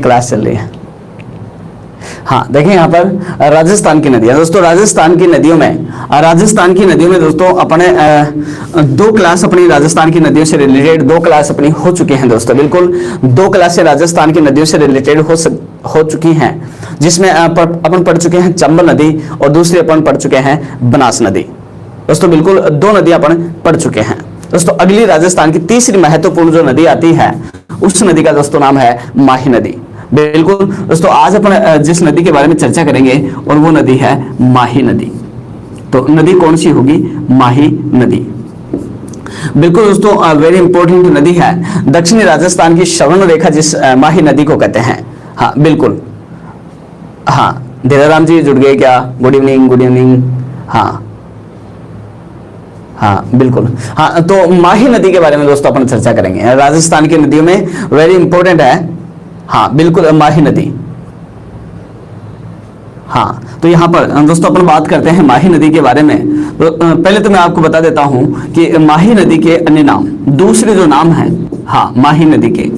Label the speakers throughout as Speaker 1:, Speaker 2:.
Speaker 1: Class चल रही है। हाँ देखिए यहाँ पर राजस्थान की नदियां दोस्तों, राजस्थान की नदियों में दोस्तों अपने दो क्लास अपनी राजस्थान की नदियों से रिलेटेड दो क्लास अपनी हो चुकी हैं दोस्तों। बिल्कुल दो क्लासें राजस्थान की नदियों से रिलेटेड हो चुकी हैं, जिसमें अपन पढ़ चुके हैं चंबल नदी और दूसरी अपन पढ़ चुके हैं बनास नदी। दोस्तों बिल्कुल दो नदियां अपन पढ़ चुके हैं दोस्तों। अगली राजस्थान की तीसरी महत्वपूर्ण जो नदी आती है उस नदी का दोस्तों नाम है माही नदी। बिल्कुल दोस्तों आज अपन जिस नदी के बारे में चर्चा करेंगे और वो नदी है माही नदी। तो नदी कौन सी होगी? माही नदी। बिल्कुल दोस्तों वेरी इंपॉर्टेंट नदी है, दक्षिणी राजस्थान की श्रवण रेखा जिस माही नदी को कहते हैं। हाँ बिल्कुल, हाँ धीराराम जी जुड़ गए क्या? Good evening, good evening. हाँ हाँ बिल्कुल, हाँ तो माही नदी के बारे में दोस्तों अपन चर्चा करेंगे। राजस्थान की नदियों में वेरी इंपॉर्टेंट है। हाँ बिल्कुल माही नदी। हाँ तो यहाँ पर दोस्तों अपन बात करते हैं माही नदी के बारे में। तो पहले तो मैं आपको बता देता हूं कि माही नदी के अन्य नाम, दूसरे जो नाम है, हाँ माही नदी के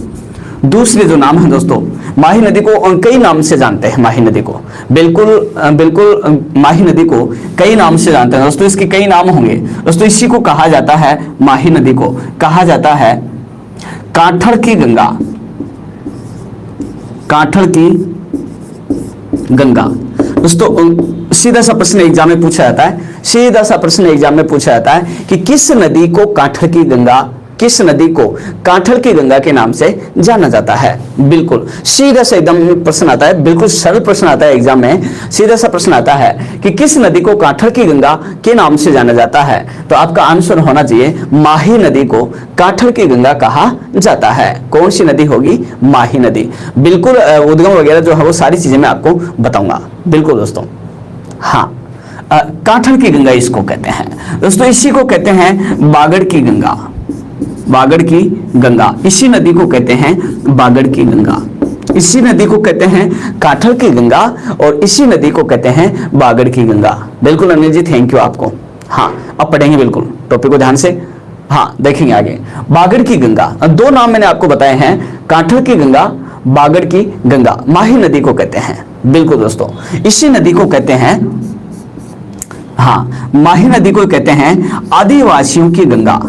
Speaker 1: दूसरे जो नाम है दोस्तों, माही नदी को कई नाम से जानते हैं। माही नदी को बिल्कुल माही नदी को कई नाम से जानते हैं दोस्तों। इसके कई नाम होंगे दोस्तों। इसी को कहा जाता है, माही नदी को कहा जाता है काठड़ की गंगा, काठड़ की गंगा। दोस्तों सीधा सा प्रश्न एग्जाम में पूछा जाता है, सीधा सा प्रश्न एग्जाम में पूछा जाता है कि किस नदी को काठड़ की गंगा, किस नदी को काठड़ की गंगा के नाम से जाना जाता है? बिल्कुल सीधा सा एकदम प्रश्न आता है, बिल्कुल सरल प्रश्न आता है एग्जाम में। सीधा सा प्रश्न आता है कि किस नदी को काठड़ की गंगा के नाम से जाना जाता है? तो आपका आंसर होना चाहिए माही नदी को काठड़ की गंगा कहा जाता है। कौन सी नदी होगी? माही नदी। बिल्कुल उद्गम वगैरह जो है वो सारी चीजें मैं आपको बताऊंगा। बिल्कुल दोस्तों, हाँ काठड़ की गंगा इसको कहते हैं दोस्तों। इसी को कहते हैं बागड़ की गंगा, बागड़ की गंगा। इसी नदी को कहते हैं बागड़ की गंगा, इसी नदी को कहते हैं काठड़ की गंगा और इसी नदी को कहते हैं बागड़ की गंगा। बिल्कुल अनिल जी, थैंक यू आपको। हाँ अब पढ़ेंगे बिल्कुल टॉपिक को ध्यान से। हाँ देखेंगे आगे बागड़ की गंगा। दो नाम मैंने आपको बताए हैं, काठड़ की गंगा, बागड़ की गंगा। माही नदी को कहते हैं। बिल्कुल दोस्तों इसी नदी को कहते हैं, हाँ माही नदी को कहते हैं आदिवासियों की गंगा,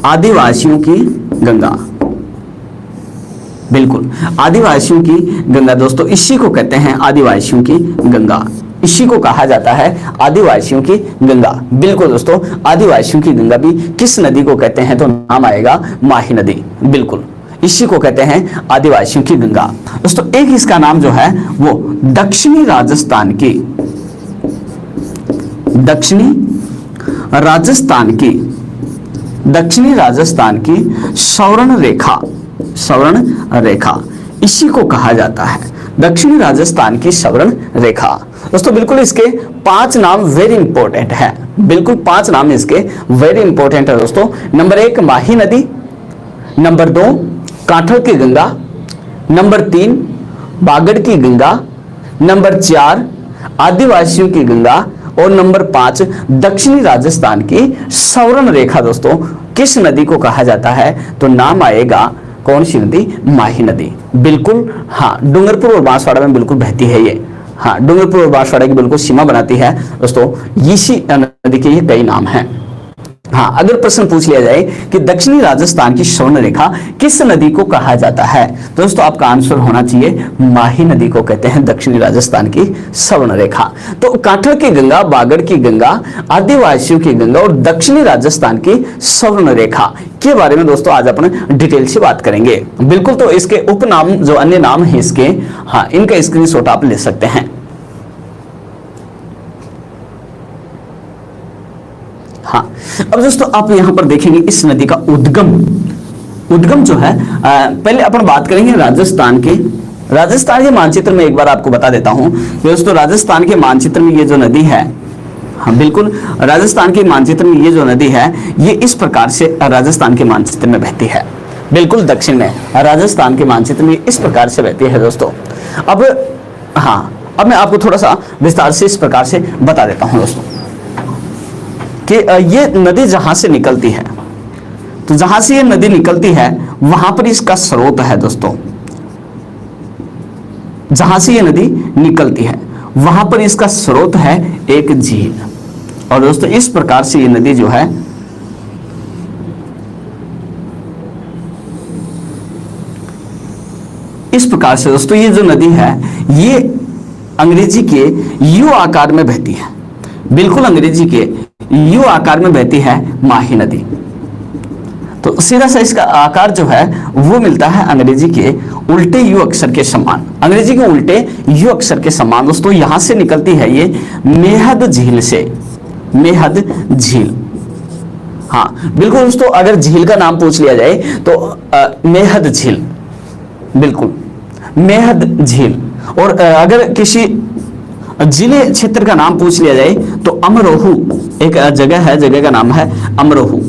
Speaker 1: आदिवासियों की गंगा। बिल्कुल आदिवासियों की गंगा दोस्तों, इसी को कहते हैं आदिवासियों की गंगा। इसी को कहा जाता है आदिवासियों की गंगा। बिल्कुल दोस्तों आदिवासियों की गंगा भी किस नदी को कहते हैं? तो नाम आएगा माही नदी। बिल्कुल इसी को कहते हैं आदिवासियों की गंगा। दोस्तों एक इसका नाम जो है वो दक्षिणी राजस्थान की, दक्षिणी राजस्थान की सवर्ण रेखा, सवर्ण रेखा इसी को कहा जाता है दक्षिणी राजस्थान की सवर्ण रेखा। दोस्तों बिल्कुल इसके 5 नाम वेरी इंपॉर्टेंट है। बिल्कुल 5 नाम इसके वेरी इंपॉर्टेंट है दोस्तों। नंबर 1 माही नदी, नंबर 2 काठड़ की गंगा, नंबर 3 बागड़ की गंगा, नंबर 4 आदिवासियों की गंगा और नंबर 5 दक्षिणी राजस्थान की सवर्ण रेखा। दोस्तों किस नदी को कहा जाता है? तो नाम आएगा कौन सी नदी? माही नदी। बिल्कुल हाँ डूंगरपुर और बांसवाड़ा में बिल्कुल बहती है ये। हाँ डूंगरपुर और बांसवाड़ा की बिल्कुल सीमा बनाती है दोस्तों। इसी नदी के ये कई नाम हैं। हाँ अगर प्रश्न पूछ लिया जाए कि दक्षिणी राजस्थान की सवर्ण रेखा किस नदी को कहा जाता है, तो दोस्तों आपका आंसर होना चाहिए माही नदी को कहते हैं दक्षिणी राजस्थान की सवर्ण रेखा। तो काठड़ की गंगा, बागड़ की गंगा, आदिवासियों की गंगा और दक्षिणी राजस्थान की सवर्ण रेखा के बारे में दोस्तों आज अपन डिटेल से बात करेंगे। बिल्कुल तो इसके उपनाम जो अन्य नाम है इसके, हाँ इनका स्क्रीनशॉट आप ले सकते हैं। हाँ अब दोस्तों आप यहां पर देखेंगे इस नदी का उद्गम जो है, पहले अपन बात करेंगे राजस्थान के मानचित्र में। एक बार आपको बता देता हूं दोस्तों, राजस्थान के मानचित्र में ये जो नदी है, हाँ बिल्कुल राजस्थान के मानचित्र में ये जो नदी है ये इस प्रकार से राजस्थान के मानचित्र में बहती है। बिल्कुल दक्षिण में राजस्थान के मानचित्र में इस प्रकार से बहती है दोस्तों। अब अब मैं आपको थोड़ा सा विस्तार से इस प्रकार से बता देता हूं दोस्तों कि ये नदी जहां से निकलती है, तो जहां से ये नदी निकलती है वहां पर इसका स्रोत है दोस्तों, जहां से ये नदी निकलती है वहां पर इसका स्रोत है एक झील। और दोस्तों इस प्रकार से ये नदी जो है इस प्रकार से दोस्तों ये जो नदी है ये अंग्रेजी के यू आकार में बहती है, बिल्कुल अंग्रेजी के यू आकार में बहती है माही नदी। तो सीधा सा इसका आकार जो है वो मिलता है अंग्रेजी के उल्टे यू अक्षर के समान, अंग्रेजी के उल्टे यू अक्षर के समान। दोस्तों यहां से निकलती है ये मेहद झील से, मेहद झील। हाँ बिल्कुल दोस्तों, अगर झील का नाम पूछ लिया जाए तो मेहद झील, बिल्कुल मेहद झील। और अगर किसी जिले क्षेत्र का नाम पूछ लिया जाए तो अमरोहू एक जगह है, जगह का नाम है अमरोहू।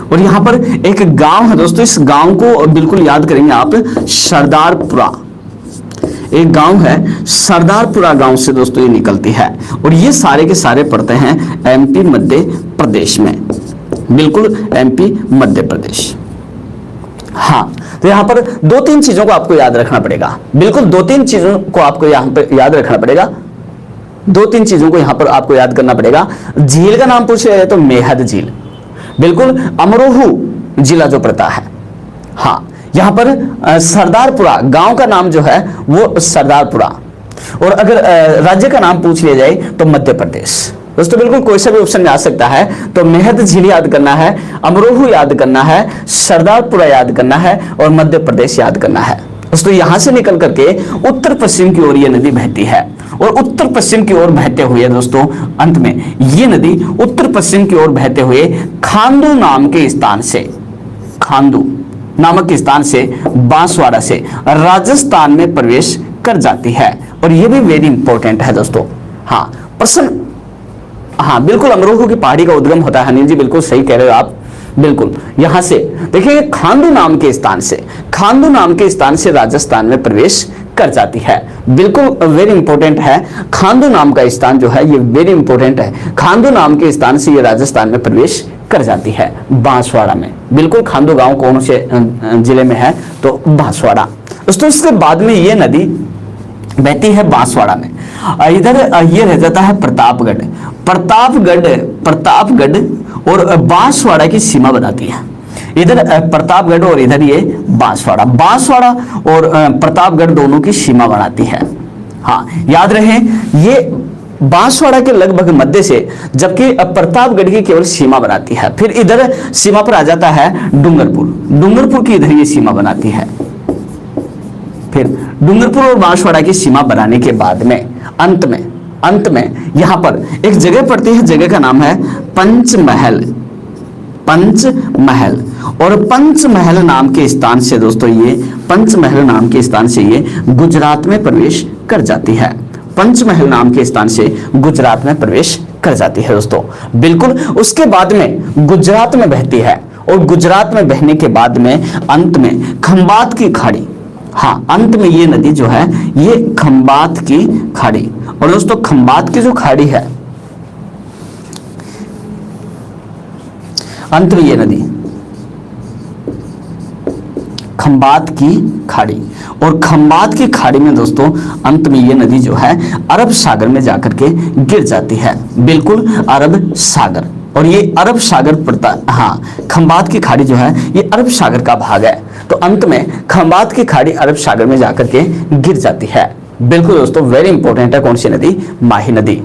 Speaker 1: और यहां पर एक गांव है दोस्तों, इस गांव को बिल्कुल याद करेंगे आप, सरदारपुरा। एक गांव है सरदारपुरा, गांव से दोस्तों ये निकलती है। और ये सारे के सारे पड़ते हैं एमपी मध्य प्रदेश में, बिल्कुल एमपी मध्य प्रदेश। हाँ तो यहां पर दो तीन चीजों को आपको याद रखना पड़ेगा, बिल्कुल दो तीन चीजों को आपको यहां पर याद रखना पड़ेगा, दो तीन चीजों को यहां पर आपको याद करना पड़ेगा। झील का नाम पूछ लिया जाए तो मेहद झील, बिल्कुल अमरोहू जिला जो पड़ता है। हाँ यहां पर सरदारपुरा गांव का नाम जो है वो सरदारपुरा। और अगर राज्य का नाम पूछ लिया जाए तो मध्य प्रदेश। दोस्तों बिल्कुल कोई सा भी ऑप्शन में आ सकता है, तो मेहद झील याद करना है, अमरोहू याद करना है, सरदारपुरा याद करना है और मध्य प्रदेश याद करना है। दोस्तों यहां से निकल करके उत्तर पश्चिम की ओर ये नदी बहती है। और उत्तर पश्चिम की ओर बहते हुए दोस्तों अंत में ये नदी उत्तर पश्चिम की ओर बहते हुए खांडू नाम के स्थान से, खांडू नामक स्थान से, बांसवाड़ा से राजस्थान में प्रवेश कर जाती है। और ये भी वेरी इंपॉर्टेंट है दोस्तों। हाँ प्रश्न, हाँ बिल्कुल अमरोहू की पहाड़ी का उद्गम होता है। अनिल जी बिल्कुल सही कह रहे हो आप, बिल्कुल यहां से देखिए खांडू नाम के स्थान से, खांडू नाम के स्थान से राजस्थान में प्रवेश कर जाती है। बिल्कुल वेरी इंपॉर्टेंट है, खांडू नाम का स्थान जो है ये वेरी इंपॉर्टेंट है। खांडू नाम के स्थान से ये राजस्थान में प्रवेश कर जाती है बांसवाड़ा में। बिल्कुल खांडू गांव कौन से जिले में है तो बांसवाड़ा। दोस्तों इसके बाद में ये नदी बहती है बांसवाड़ा में। इधर ये रह जाता है प्रतापगढ़, प्रतापगढ़ और बांसवाड़ा की सीमा बनाती है। इधर प्रतापगढ़ और इधर ये बांसवाड़ा, बांसवाड़ा और प्रतापगढ़ दोनों की सीमा बनाती है। हाँ याद रहे ये बांसवाड़ा के लगभग मध्य से, जबकि प्रतापगढ़ की केवल सीमा बनाती है। फिर इधर सीमा पर आ जाता है डूंगरपुर, डूंगरपुर की इधर ये सीमा बनाती है। फिर डूंगरपुर और बांसवाड़ा की सीमा बनाने के बाद में अंत में यहां पर एक जगह पड़ती है, जगह का नाम है पंचमहल, पंचमहल। और पंचमहल नाम के स्थान से दोस्तों ये, पंचमहल नाम के स्थान से ये गुजरात में प्रवेश कर जाती है। पंचमहल नाम के स्थान से गुजरात में प्रवेश कर जाती है दोस्तों। बिल्कुल उसके बाद में गुजरात में बहती है और गुजरात में बहने के बाद में अंत में खंबात की खाड़ी, हाँ अंत में ये नदी जो है ये खंबात की खाड़ी। और दोस्तों खंबात की जो खाड़ी है, अंत में ये नदी खंबात की खाड़ी, और खंबात की खाड़ी में दोस्तों अंत में ये नदी जो है अरब सागर में जाकर के गिर जाती है। बिल्कुल अरब सागर, और ये अरब सागर पड़ता, हाँ खंबात की खाड़ी जो है ये अरब सागर का भाग है। तो अंत में खंबात की खाड़ी अरब सागर में जाकर के गिर जाती है। बिल्कुल दोस्तों वेरी इंपॉर्टेंट है कौन सी नदी, माही नदी।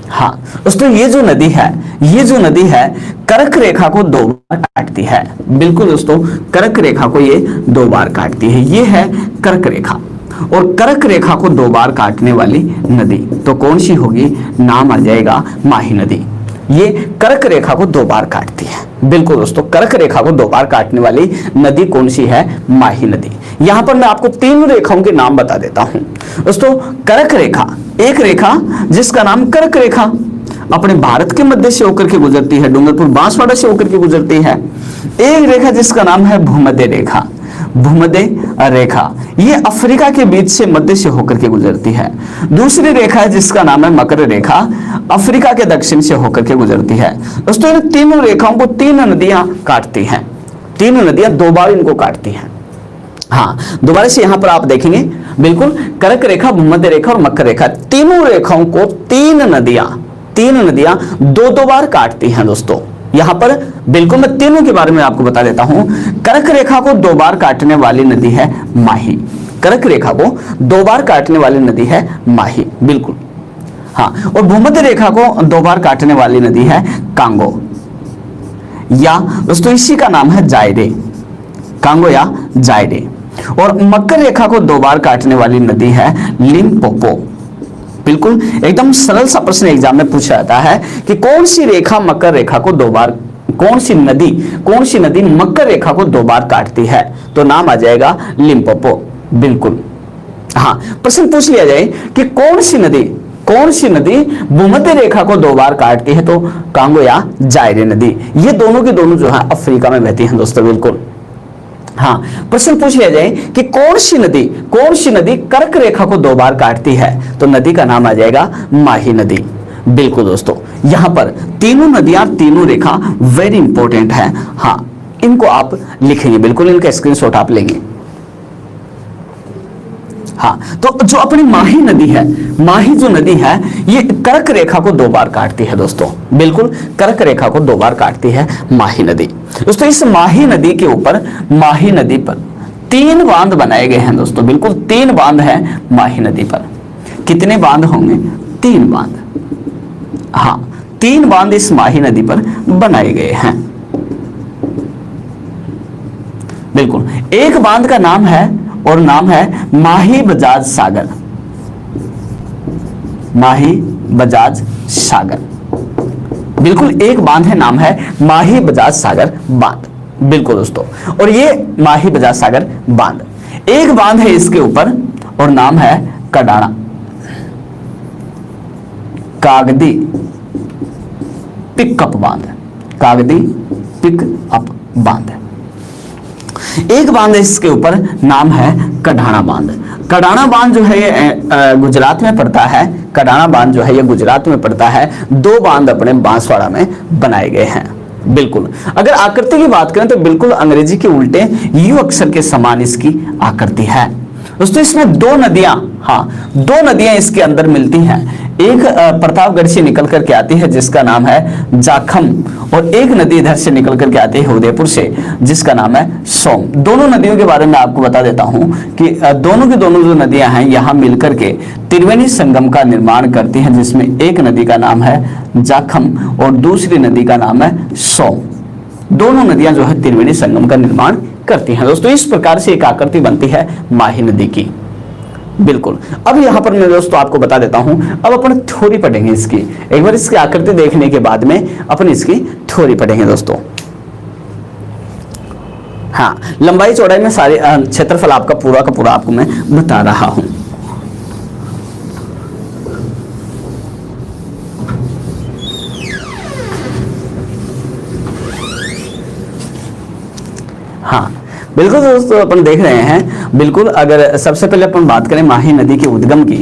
Speaker 1: हाँ दोस्तों ये जो नदी है, ये जो नदी है कर्क रेखा को दो बार काटती है। बिल्कुल दोस्तों कर्क रेखा को ये दो बार काटती है, ये है कर्क रेखा। और कर्क रेखा को दो बार काटने वाली नदी तो कौन सी होगी, नाम आ जाएगा माही नदी। ये कर्क रेखा को दो बार काटती है। बिल्कुल दोस्तों कर्क रेखा को दो बार काटने वाली नदी कौन सी है, माही नदी। यहां पर मैं आपको तीन रेखाओं के नाम बता देता हूं दोस्तों। कर्क रेखा, एक रेखा जिसका नाम कर्क रेखा अपने भारत के मध्य से होकर के गुजरती है, डूंगरपुर बांसवाड़ा से होकर के गुजरती है। एक रेखा जिसका नाम है भूमध्य रेखा, भूमध्य रेखा ये अफ्रीका के बीच से मध्य से होकर के गुजरती है। दूसरी रेखा है जिसका नाम है मकर रेखा, अफ्रीका के दक्षिण से होकर के गुजरती है। दोस्तों इन तीनों रेखाओं को तीन नदियां काटती हैं। तीनों नदियां दो बार इनको काटती हैं। हाँ, दोबारा से यहां पर आप देखेंगे, बिल्कुल कर्क रेखा, भूमध्य रेखा और मकर रेखा, तीनों रेखाओं को तीन नदियां दो दो बार काटती हैं दोस्तों। यहां पर बिल्कुल मैं तीनों के बारे में आपको बता देता हूं। कर्क रेखा को दो बार काटने वाली नदी है माही। कर्क रेखा को दो बार काटने वाली नदी है माही, बिल्कुल। हाँ, और भूमध्य रेखा को दो बार काटने वाली नदी है कांगो, या दोस्तों इसी का नाम है जायरे, कांगो या जायरे। और मकर रेखा को दो बार काटने वाली नदी है लिम्पोपो। बिल्कुल एकदम सरल सा प्रश्न एग्जाम में पूछा जाता है कि कौन सी रेखा मकर रेखा को दो बार, कौन सी नदी मकर रेखा को दो बार काटती है, तो नाम आ जाएगा लिम्पोपो, बिल्कुल। हाँ, प्रश्न पूछ लिया जाए कि कौन सी नदी भूमध्य रेखा को दो बार काटती है, तो कांगो या जायरे नदी। ये दोनों की दोनों जो है अफ्रीका में बहती हैं दोस्तों, बिल्कुल। हाँ, प्रश्न पूछ लिया जाए कि कौन सी नदी कर्क रेखा को दो बार काटती है, तो नदी का नाम आ जाएगा माही नदी, बिल्कुल दोस्तों। यहां पर तीनों नदियां, तीनों रेखा वेरी इंपॉर्टेंट है। हाँ, इनको आप लिखेंगे, बिल्कुल इनका स्क्रीनशॉट आप लेंगे। हाँ, तो जो अपनी माही नदी है, माही जो नदी है, ये कर्क रेखा को दो बार काटती है दोस्तों, बिल्कुल कर्क रेखा को दो बार काटती है माही नदी। दोस्तों इस माही नदी के ऊपर, माही नदी पर तीन बांध बनाए गए हैं दोस्तों, बिल्कुल तीन बांध हैं माही नदी पर। कितने बांध होंगे? तीन बांध। हाँ, तीन बांध इस माही नदी पर बनाए गए हैं, बिल्कुल। एक बांध का नाम है माही बजाज सागर, माही बजाज सागर, बिल्कुल एक बांध है, नाम है माही बजाज सागर बांध, बिल्कुल दोस्तों। और ये माही बजाज सागर बांध, एक बांध है इसके ऊपर और नाम है कडाना, कागदी पिकअप बांध, कागदी पिकअप बांध। एक बांध है इसके ऊपर, नाम है कडाना बांध। कडाना बांध जो है ये गुजरात में पड़ता है, कडाना बांध जो है ये गुजरात में पड़ता है। दो बांध अपने बांसवाड़ा में बनाए गए हैं, बिल्कुल। अगर आकृति की बात करें तो बिल्कुल अंग्रेजी के उल्टे यू अक्षर के समान इसकी आकृति है दोस्तों। इसमें दो नदियां इसके अंदर मिलती हैं। एक प्रतापगढ़ से निकल करके आती है जिसका नाम है जाखम, और एक नदी इधर से निकल करके आती है उदयपुर से जिसका नाम है सोम। दोनों नदियों के बारे में आपको बता देता हूं कि दोनों की दोनों जो नदियां हैं यहाँ मिलकर के त्रिवेणी संगम का निर्माण करती हैं, जिसमें एक नदी का नाम है जाखम और दूसरी नदी का नाम है सोम। दोनों नदियां जो है त्रिवेणी संगम का निर्माण करती हैं दोस्तों। इस प्रकार से एक आकृति बनती है माही नदी की, बिल्कुल। अब यहां पर मैं दोस्तों आपको बता देता हूं, अब अपन थ्योरी पढ़ेंगे इसकी। एक बार इसकी आकृति देखने के बाद में अपन इसकी थ्योरी पढ़ेंगे दोस्तों। हाँ, लंबाई चौड़ाई में सारे क्षेत्रफल आपका पूरा का पूरा आपको मैं बता रहा हूं। हाँ, बिल्कुल दोस्तों, अपन देख रहे हैं, बिल्कुल। अगर सबसे पहले अपन बात करें माही नदी के उद्गम की,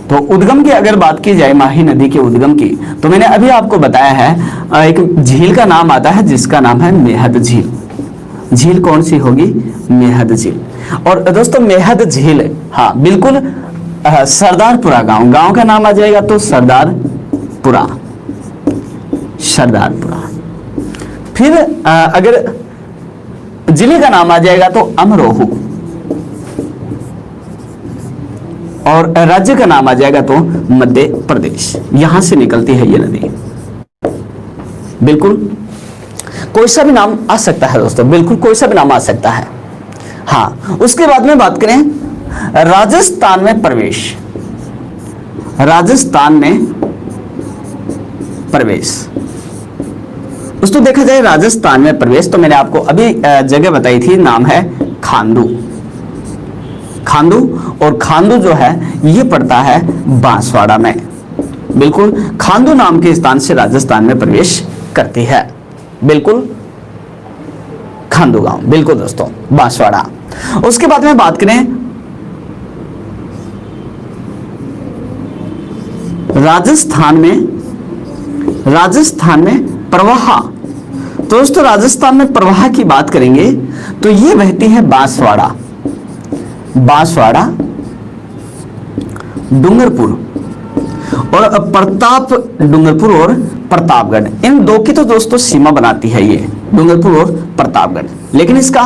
Speaker 1: तो उद्गम की अगर बात की जाए माही नदी के उद्गम की, तो मैंने अभी आपको बताया है एक झील का नाम आता है जिसका नाम है मेहद झील। झील कौन सी होगी? मेहद झील। और दोस्तों मेहद झील, हाँ बिल्कुल, सरदारपुरा गांव का नाम आ जाएगा, तो सरदारपुरा। फिर अगर जिले का नाम आ जाएगा तो अमरोहा, और राज्य का नाम आ जाएगा तो मध्य प्रदेश। यहां से निकलती है ये नदी, बिल्कुल। कोई सा भी नाम आ सकता है दोस्तों, बिल्कुल कोई सा भी नाम आ सकता है। हाँ, उसके बाद में बात करें राजस्थान में प्रवेश, दोस्तों देखा जाए राजस्थान में प्रवेश, तो मैंने आपको अभी जगह बताई थी, नाम है खांडू। और खांडू जो है ये पड़ता है बांसवाड़ा में, बिल्कुल। खांडू नाम के स्थान से राजस्थान में प्रवेश करती है, बिल्कुल। खांडू गांव, बिल्कुल दोस्तों, बांसवाड़ा। उसके बाद में बात करें राजस्थान में तो दोस्तों राजस्थान में प्रवाह की बात करेंगे तो ये बहती है बांसवाड़ा, डूंगरपुर और प्रताप, डूंगरपुर और प्रतापगढ़, इन दो की तो दोस्तों सीमा बनाती है ये डूंगरपुर और प्रतापगढ़। लेकिन इसका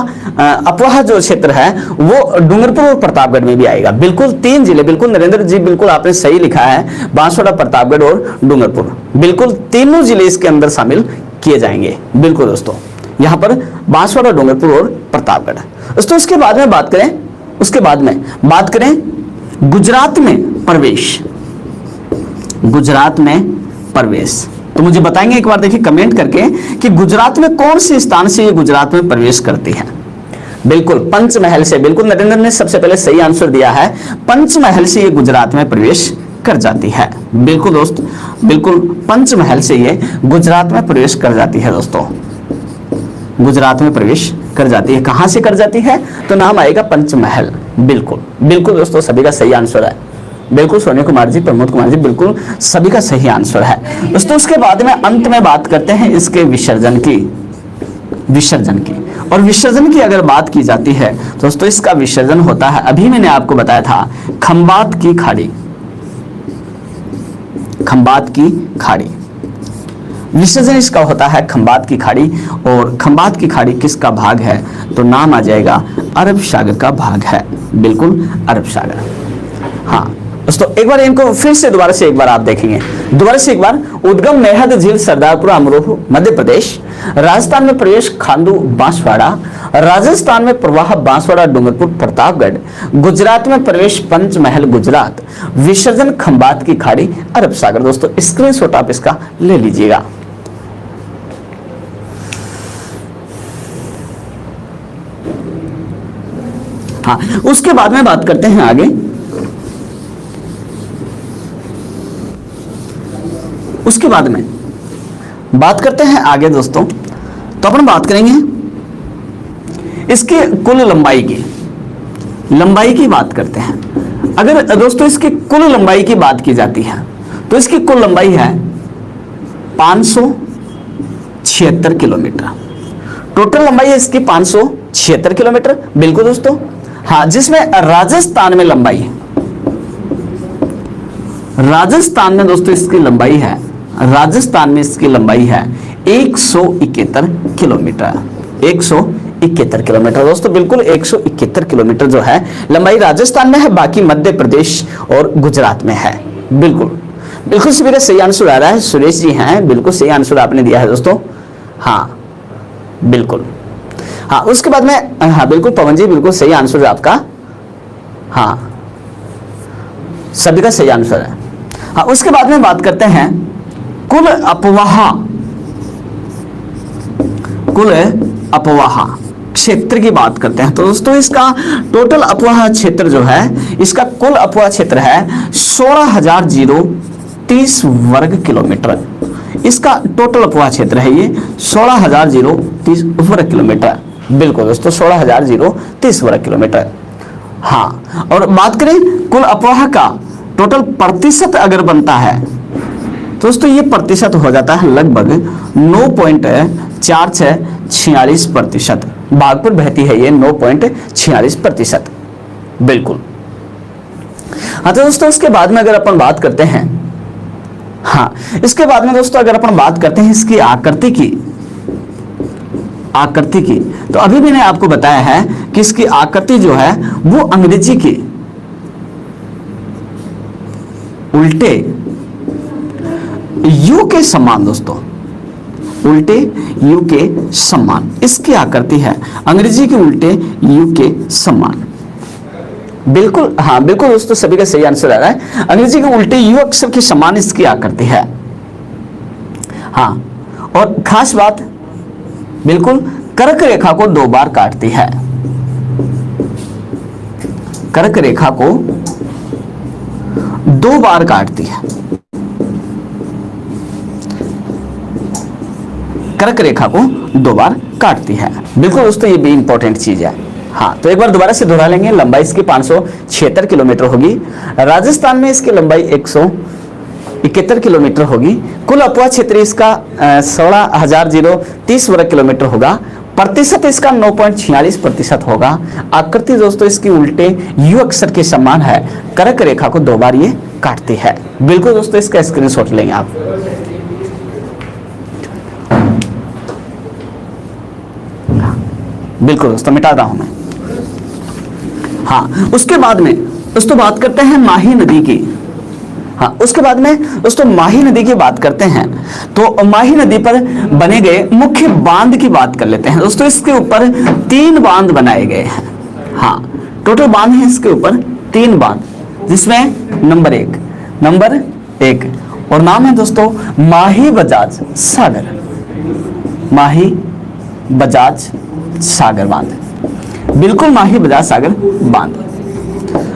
Speaker 1: अपवाह जो क्षेत्र है वो डूंगरपुर और प्रतापगढ़ में भी आएगा। बिल्कुल 3 जिले, बिल्कुल नरेंद्र जी, बिल्कुल आपने सही लिखा है, बांसवाड़ा, प्रतापगढ़ और डूंगरपुर, बिल्कुल तीनों जिले इसके अंदर शामिल किए जाएंगे। बिल्कुल दोस्तों, यहाँ पर बांसवाड़ा, डूंगरपुर और प्रतापगढ़। दोस्तों उसके बाद में बात करें गुजरात में प्रवेश, गुजरात में प्रवेश, तो मुझे बताएंगे एक बार, देखिए कमेंट करके कि गुजरात में कौन से स्थान से ये गुजरात में प्रवेश करती है। बिल्कुल पंचमहल से, बिल्कुल नरेंद्र ने सबसे पहले सही आंसर दिया है, पंचमहल से ये गुजरात में प्रवेश कर जाती है। बिल्कुल दोस्त, बिल्कुल पंचमहल से ये गुजरात में प्रवेश कर जाती है। दोस्तों गुजरात में प्रवेश कर जाती है, कहां से कर जाती है तो नाम आएगा पंचमहल। बिल्कुल बिल्कुल दोस्तों, सभी का सही आंसर है। बिल्कुल सोनी कुमार जी, प्रमोद कुमार जी, बिल्कुल सभी का सही आंसर है। दोस्तों उसके बाद में अंत में बात करते हैं इसके विसर्जन की, और विसर्जन की अगर बात की जाती है दोस्तों इसका विसर्जन होता है, अभी मैंने आपको बताया था, खंबात की खाड़ी, खंबात की खाड़ी, विसर्जन इसका होता है खंबात की खाड़ी। और खंबात की खाड़ी किसका भाग है तो नाम आ जाएगा अरब सागर का भाग है। बिल्कुल अरब सागर। हाँ दोस्तों एक बार इनको फिर से दोबारा से एक बार आप देखेंगे, दोबारा से एक बार, उद्गम मेहद झील सरदारपुर अमरोह मध्य प्रदेश, राजस्थान में प्रवेश खांडू बांसवाड़ा, राजस्थान में प्रवाह बांसवाड़ा, डूंगरपुर, प्रतापगढ़, गुजरात में प्रवेश पंचमहल गुजरात, विसर्जन खंबात की खाड़ी, अरब सागर। दोस्तों स्क्रीनशॉट आप इसका ले लीजिएगा। हाँ उसके बाद में बात करते हैं आगे, उसके बाद में बात करते हैं आगे दोस्तों, तो अपन बात करेंगे इसके कुल लंबाई की बात करते हैं। अगर दोस्तों इसकी कुल लंबाई की बात की जाती है तो इसकी कुल लंबाई है 576 किलोमीटर, टोटल लंबाई है इसकी 576 किलोमीटर। बिल्कुल दोस्तों, हाँ जिसमें राजस्थान में लंबाई है, राजस्थान में दोस्तों इसकी लंबाई है, राजस्थान में इसकी लंबाई है 171 किलोमीटर, 171 किलोमीटर। दोस्तों बिल्कुल 171 किलोमीटर जो है लंबाई राजस्थान में है, बाकी मध्य प्रदेश और गुजरात में है। बिल्कुल बिल्कुल से मेरा सही आंसर आ रहा है, सुरेश जी हैं, बिल्कुल सही आंसर आपने दिया है दोस्तों। हाँ बिल्कुल, हाँ उसके बाद में, हाँ बिल्कुल पवन जी, बिल्कुल सही आंसर है आपका। हाँ सभी का सही आंसर है। हाँ उसके बाद में बात करते हैं कुल अपवाह क्षेत्र की बात करते हैं। तो दोस्तों इसका टोटल अपवाह क्षेत्र जो है, इसका कुल अपवाह क्षेत्र है 16,030 वर्ग किलोमीटर। इसका टोटल अपवाह क्षेत्र है ये 16,030 वर्ग किलोमीटर। बिल्कुल दोस्तों 16,030 वर्ग किलोमीटर। हाँ और बात करें कुल अपवाह का टोटल प्रतिशत अगर बनता है दोस्तों, ये प्रतिशत हो जाता है लगभग 9.4646%, भाग पर बहती है ये 9.46%। बिल्कुल। हाँ तो दोस्तों इसके बाद में अगर अपन बात करते हैं, हाँ इसके बाद में दोस्तों अगर अपन बात करते हैं इसकी आकृति की, तो अभी मैंने आपको बताया है कि इसकी आकृति जो है वो अंग्रेजी की उल्टे यू के समान, दोस्तों उल्टे यू के समान इसकी आकृति है, अंग्रेजी के उल्टे यू के समान। बिल्कुल, हाँ बिल्कुल दोस्तों सभी का सही आंसर आ रहा है, अंग्रेजी के उल्टे यू अक्षर के समान इसकी आकृति है। हाँ और खास बात, बिल्कुल कर्क रेखा को 2 बार काटती है, कर्क रेखा को 2 बार काटती है, कर्क रेखा को 2 बार काटती है। बिल्कुल दोस्तों ये भी इंपॉर्टेंट चीज है। हाँ तो एक बार दोबारा से दोहरा लेंगे, लंबाई इसकी 576 किलोमीटर होगी, राजस्थान में इसकी लंबाई 71 किलोमीटर होगी। कुल अपवाह क्षेत्र इसका 16,030 वर्ग किलोमीटर होगा। प्रतिशत इसका 9.46% होगा। आकृति दोस्तों इसकी उल्टे यू अक्षर के समान है। कर्क रेखा को 2 बार ये काटती है। बिल्कुल दोस्तों इसका स्क्रीनशॉट लेंगे आप। बिल्कुल दोस्तों मिटा रहा हूं मैं। हाँ, उसके बाद में दोस्तों बात करते हैं माही नदी की। हाँ, उसके बाद में दोस्तों माही नदी की बात करते हैं। तो माही नदी पर बने गए मुख्य बांध की बात कर लेते हैं दोस्तों। इसके ऊपर 3 बांध बनाए गए हैं। हाँ, टोटल बांध है इसके ऊपर 3 बांध, जिसमें नंबर एक और नाम है दोस्तों माही बजाज सागर। माही बजाज सागर बांध, बिल्कुल माही बजाज सागर बांध।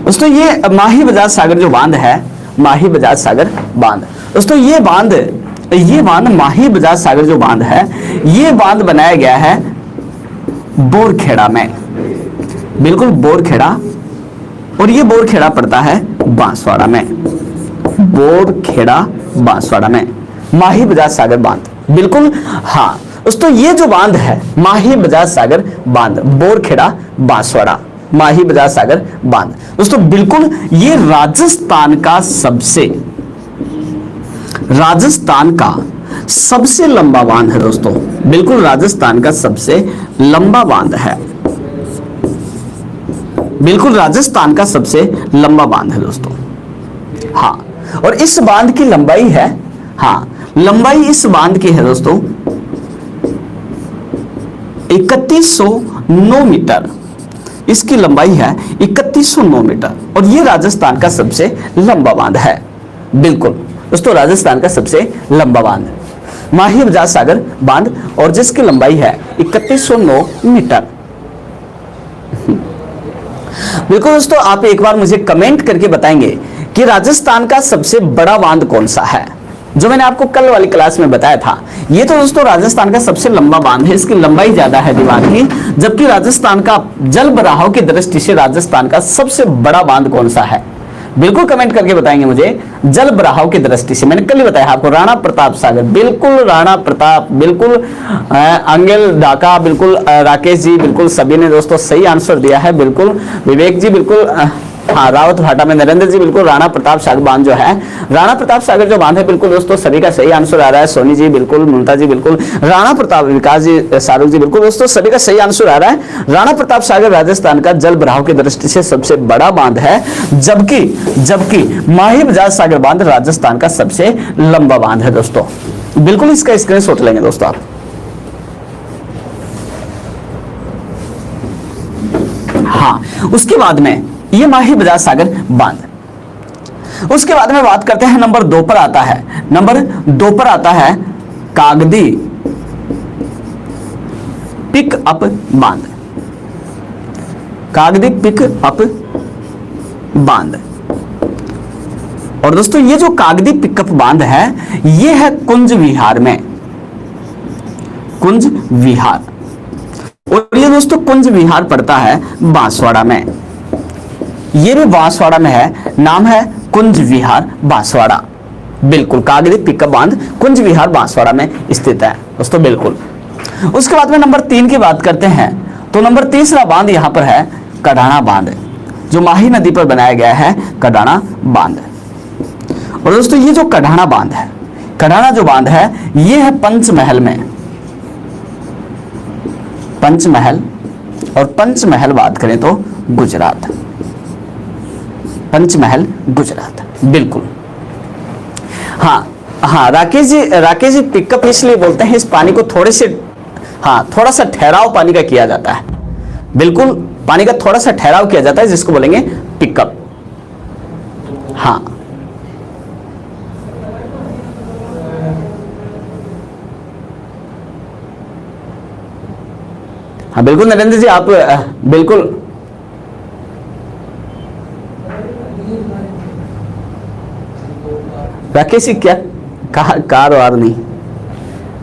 Speaker 1: दोस्तों ये माही बजाज सागर जो बांध है, माही बजाज सागर बांध, दोस्तों ये बांध माही बजाज सागर जो बांध है, ये बांध बनाया गया है बोरखेड़ा में। बिल्कुल बोरखेड़ा, और ये बोरखेड़ा पड़ता है बांसवाड़ा में। बोरखेड़ा बांसवाड़ा में माही बजाज सागर बांध। बिल्कुल हाँ दोस्तों, ये जो बांध है माही बजाज सागर बांध, बोरखेड़ा बांसवाड़ा माही बजाज सागर बांध। दोस्तों बिल्कुल ये राजस्थान का सबसे लंबा बांध है दोस्तों। बिल्कुल राजस्थान का सबसे लंबा बांध है। बिल्कुल राजस्थान का सबसे लंबा बांध है दोस्तों। हाँ, और इस बांध की लंबाई है, हाँ लंबाई इस बांध की है दोस्तों 3109 मीटर। इसकी लंबाई है 3109 मीटर, और ये राजस्थान का सबसे लंबा बांध है। बिल्कुल दोस्तों राजस्थान का सबसे लंबा बांध माही बजाज सागर बांध, और जिसकी लंबाई है 3109 मीटर। बिल्कुल दोस्तों, आप एक बार मुझे कमेंट करके बताएंगे कि राजस्थान का सबसे बड़ा बांध कौन सा है, जो मैंने आपको कल वाली क्लास में बताया था। ये तो दोस्तों राजस्थान का सबसे लंबा बांध है, इसकी लंबाई ज्यादा है दीवार की। जबकि राजस्थान का जल बहाव की दृष्टि से राजस्थान का सबसे बड़ा बांध कौन सा है, बिल्कुल कमेंट करके बताएंगे मुझे। जल बहाव की दृष्टि से मैंने कल ही बताया आपको, राणा प्रताप सागर। बिल्कुल राणा प्रताप, बिल्कुल अंगेल ढाका, बिल्कुल राकेश जी, बिल्कुल सभी ने दोस्तों सही आंसर दिया है। बिल्कुल विवेक जी, बिल्कुल हाँ रावत भाटा में नरेंद्र जी, बिल्कुल राणा प्रताप सागर बांध जो है, राणा प्रताप सागर जो बांध है, बिल्कुल दोस्तों सभी का सही आंसर आ रहा है। सोनी जी बिल्कुल, ममता जी बिल्कुल, राणा प्रताप, विकास जी, शाहरुख जी, बिल्कुल दोस्तों सभी का सही आंसर आ रहा है। राणा प्रताप सागर राजस्थान का जल बहाव की दृष्टि से सबसे बड़ा बांध है, जबकि माही बजाज सागर बांध राजस्थान का सबसे लंबा बांध है दोस्तों। बिल्कुल इसका स्क्रीनशॉट लेंगे दोस्तों आप। हाँ, उसके बाद में ये माही बजाज सागर बांध। उसके बाद में बात करते हैं नंबर 2 पर आता है। नंबर 2 पर आता है कागदी पिक अप बांध। कागदी पिक अप बांध, और दोस्तों ये जो कागदी पिकअप बांध है, ये है कुंज विहार में। कुंज विहार, और ये दोस्तों कुंज विहार पड़ता है बांसवाड़ा में। ये भी बांसवाड़ा में है, नाम है कुंज विहार बांसवाड़ा। बिल्कुल कागदी पिकअप बांध कुंज विहार बांसवाड़ा में स्थित है दोस्तों। बिल्कुल उसके बाद में नंबर 3 की बात करते हैं, तो नंबर 3रा बांध यहां पर है कडाना बांध, जो माही नदी पर बनाया गया है कडाना बांध। और दोस्तों ये जो कडाना बांध है, कडाना जो बांध है, ये है पंचमहल में। पंचमहल, और पंचमहल बात करें तो गुजरात। पंचमहल गुजरात, बिल्कुल हाँ राकेश जी पिकअप इसलिए बोलते हैं, इस पानी को थोड़ा सा ठहराव पानी का किया जाता है। बिल्कुल पानी का थोड़ा सा ठहराव किया जाता है, जिसको बोलेंगे पिकअप। हाँ बिल्कुल नरेंद्र जी, आप बिल्कुल राकेश जी क्या कार वार नहीं।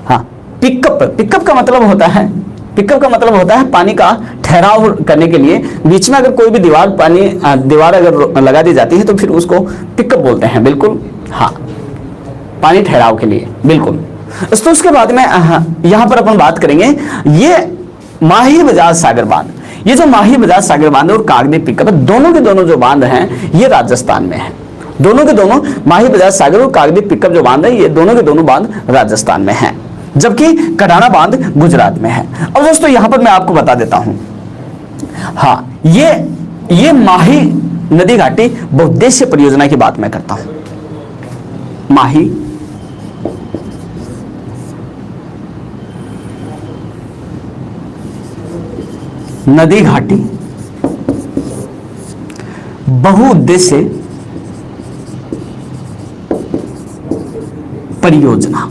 Speaker 1: हाँ, पिकअप का मतलब होता है पानी का ठहराव करने के लिए। बीच में अगर कोई भी दीवार अगर लगा दी जाती है तो फिर उसको पिकअप बोलते हैं। बिल्कुल हाँ पानी ठहराव के लिए, बिल्कुल। तो उसके बाद में यहां पर अपन बात करेंगे ये माही बजाज सागर बांध। ये जो माही बजाज सागर बांध और कागदी पिकअप, दोनों के दोनों जो बांध हैं ये राजस्थान में है। दोनों के दोनों माही बजाज सागर और कागदी पिकअप जो बांध है ये दोनों के दोनों बांध राजस्थान में हैं, जबकि कढ़ाना बांध गुजरात में है। अब दोस्तों यहां पर मैं आपको बता देता हूं, हाँ ये माही नदी घाटी बहुउद्देश्य परियोजना की बात मैं करता हूं। माही नदी घाटी बहुउद्देश्य परियोजना,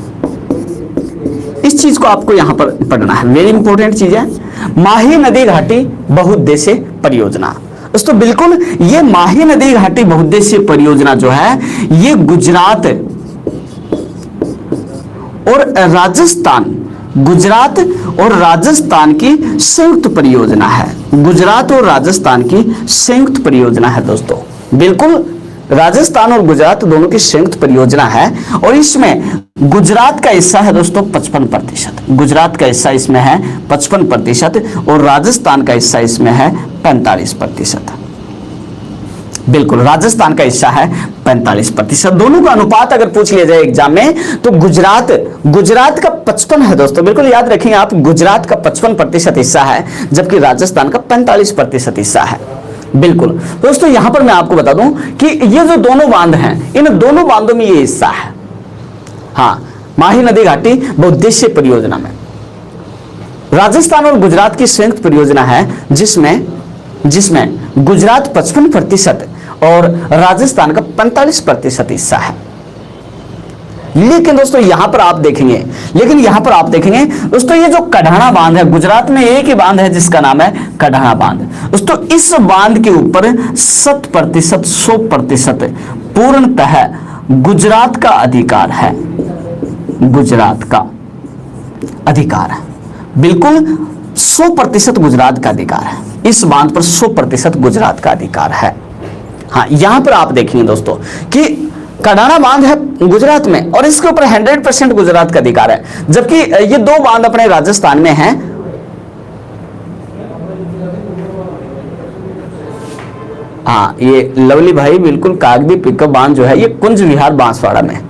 Speaker 1: इस चीज को आपको यहां पर पढ़ना है, वेरी इंपॉर्टेंट चीज है। माही नदी घाटी बहुउद्देश्य परियोजना। दोस्तों बिल्कुल ये माही नदी घाटी बहुउद्देश्य परियोजना जो है ये गुजरात और राजस्थान की संयुक्त परियोजना है। गुजरात और राजस्थान की संयुक्त परियोजना है दोस्तों, बिल्कुल राजस्थान और गुजरात दोनों की संयुक्त परियोजना है। और इसमें गुजरात का हिस्सा है दोस्तों 55%, गुजरात का हिस्सा इसमें है 55% और राजस्थान का हिस्सा इसमें है 45%। बिल्कुल राजस्थान का हिस्सा है 45%। दोनों का अनुपात अगर पूछ लिया जाए एग्जाम में तो गुजरात का 55 है दोस्तों, बिल्कुल याद रखेंगे आप, गुजरात का 55% हिस्सा है जबकि राजस्थान का 45% हिस्सा है। बिल्कुल दोस्तों यहां पर मैं आपको बता दूं कि ये जो दोनों बांध हैं इन दोनों बांधों में ये हिस्सा है, हाँ माही नदी घाटी बहुउद्देश्य परियोजना में राजस्थान और गुजरात की संयुक्त परियोजना है जिसमें गुजरात 55% और राजस्थान का 45% हिस्सा है। लेकिन दोस्तों यहां पर आप देखेंगे दोस्तों ये जो कढ़ाना बांध है, गुजरात में एक ही बांध है जिसका नाम है कढ़ाना बांध। दोस्तों इस बांध के ऊपर 100% पूर्णतः गुजरात का अधिकार है, गुजरात का अधिकार है, बिल्कुल 100% गुजरात का अधिकार है। इस बांध पर 100% गुजरात का अधिकार है। हाँ यहां पर आप देखेंगे दोस्तों कि कढ़ाना बांध है गुजरात में और इसके ऊपर 100% गुजरात का अधिकार है, जबकि ये दो बांध अपने राजस्थान में हैं। हाँ ये लवली भाई बिल्कुल कागदी पिकअप बांध जो है ये कुंज विहार बांसवाड़ा में,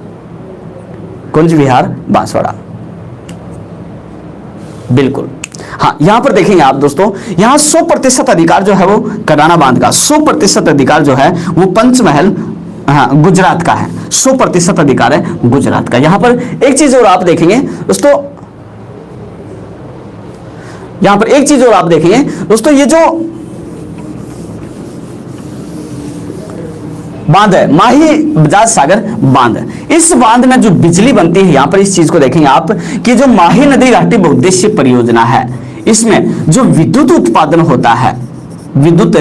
Speaker 1: कुंज विहार बांसवाड़ा, बिल्कुल। हाँ यहां पर देखेंगे आप दोस्तों, यहां 100% अधिकार जो है वो कढ़ाना बांध का 100% अधिकार जो है वो पंचमहल गुजरात का है, 100% अधिकार है गुजरात का। यहां पर एक चीज और आप देखेंगे दोस्तों, यहां पर एक चीज और आप देखेंगे दोस्तों, ये जो बांध है माही बजाज सागर बांध, इस बांध में जो बिजली बनती है, यहां पर इस चीज को देखेंगे आप कि जो माही नदी घाटी बहुउद्देश्य परियोजना है इसमें जो विद्युत उत्पादन होता है, विद्युत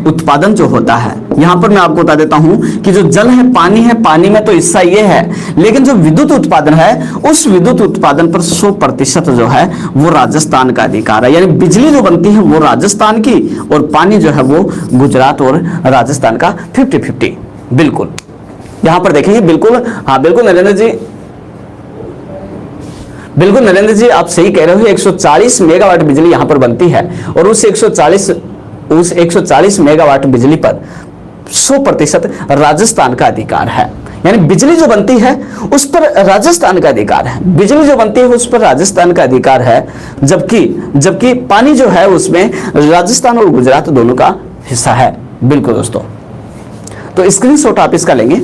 Speaker 1: उत्पादन जो होता है, यहां पर मैं आपको बता देता हूं कि जो जल है, पानी में तो हिस्सा ये है, लेकिन जो विद्युत उत्पादन है उस विद्युत उत्पादन पर 100% जो है वो राजस्थान का अधिकार है। यानी बिजली जो बनती है वो राजस्थान की और पानी जो है वो गुजरात और राजस्थान का 50-50। बिल्कुल यहां पर देखेंगे, बिल्कुल हाँ बिल्कुल नरेंद्र जी आप सही कह रहे हो, 140 मेगावाट बिजली यहां पर बनती है और उस 140 मेगावाट बिजली पर 100% राजस्थान का अधिकार है। यानी बिजली जो बनती है उस पर राजस्थान का अधिकार है, बिजली जो बनती है उस पर राजस्थान का अधिकार है, जबकि पानी जो है उसमें राजस्थान और गुजरात दोनों का हिस्सा है। बिल्कुल दोस्तों, तो स्क्रीनशॉट आप इसका लेंगे।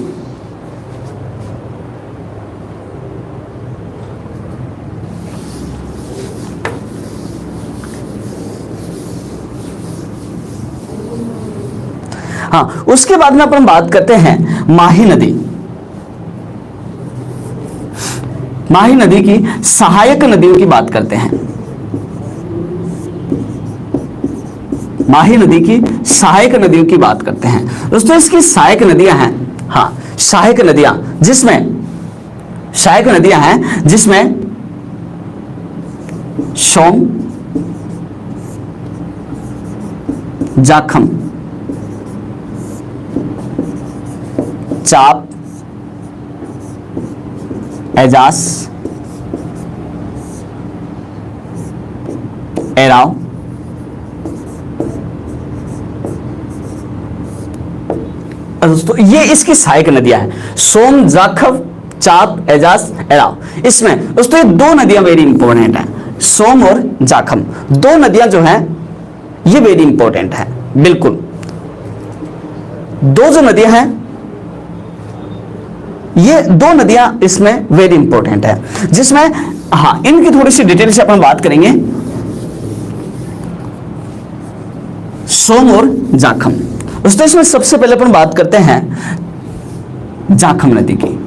Speaker 1: हाँ उसके बाद में अपन बात करते हैं माही नदी की सहायक नदियों की बात करते हैं। माही नदी की सहायक नदियों की बात करते हैं दोस्तों। इसकी सहायक नदियां हैं, हाँ सहायक नदियां जिसमें सोम, जाखम, चाप, एजास, एराव, दोस्तों ये इसकी सहायक नदियां हैं, सोम, जाखव, चाप, एजास, एराव। इसमें दोस्तों ये दो नदियां वेरी इंपॉर्टेंट हैं, सोम और जाखम, दो नदियां जो हैं ये वेरी इंपॉर्टेंट है। बिल्कुल दो जो नदियां हैं, ये दो नदियां इसमें वेरी इंपॉर्टेंट है, जिसमें हाँ इनकी थोड़ी सी डिटेल से अपन बात करेंगे। सोम और जाखम, दोस्तों इसमें सबसे पहले अपन बात करते हैं जाखम नदी की।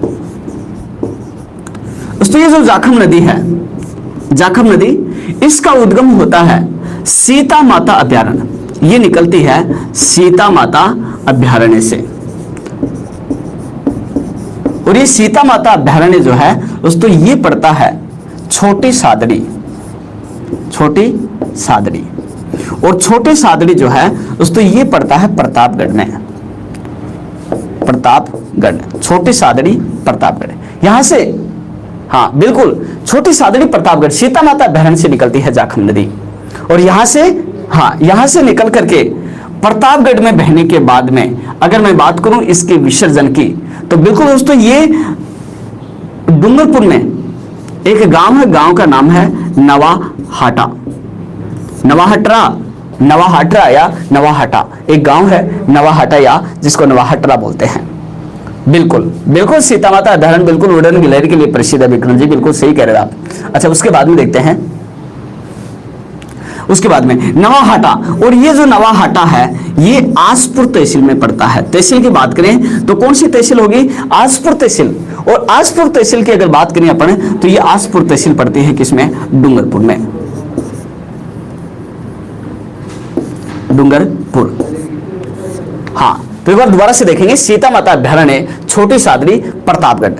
Speaker 1: दोस्तों ये जो जाखम नदी है, जाखम नदी, इसका उद्गम होता है सीता माता अभयारण्य, ये निकलती है सीता माता अभयारण्य से। और ये सीता माता अभयारण्य जो है दोस्तों ये पड़ता है छोटी सादड़ी, छोटी सादड़ी। और छोटी सादड़ी जो है दोस्तों ये पड़ता है प्रतापगढ़ में, प्रतापगढ़, छोटी सादड़ी प्रतापगढ़, यहां से हाँ बिल्कुल छोटी सादड़ी प्रतापगढ़, सीता माता अभयारण्य से निकलती है जाखम नदी। और यहां से हाँ यहां से निकल करके प्रतापगढ़ में बहने के बाद में अगर मैं बात करूं इसके विसर्जन की, तो बिल्कुल दोस्तों ये डूंगरपुर में एक गांव है, गांव का नाम है नवाहाटा, नवाहटरा, नवाहटरा या नवाहाटा, एक गांव है नवाहाटा या जिसको नवाहटरा बोलते हैं। बिल्कुल बिल्कुल सीता माता अभयारण्य बिल्कुल वुडन गिलहरी के लिए प्रसिद्ध है, विक्रम जी बिल्कुल सही कह रहे हैं आप। अच्छा उसके बाद में देखते हैं, उसके बाद में नवाहाटा, और ये जो नवाहाटा है ये आसपुर तहसील में पड़ता है। तहसील की बात करें तो कौन सी तहसील होगी, आसपुर तहसील। और आसपुर तहसील की अगर बात करें अपन तो ये आसपुर तहसील पड़ती है किसमें, डूंगरपुर में, डूंगरपुर। हाँ तो एक बार दोबारा से देखेंगे, सीता माता अभयारण्य छोटी सादड़ी प्रतापगढ़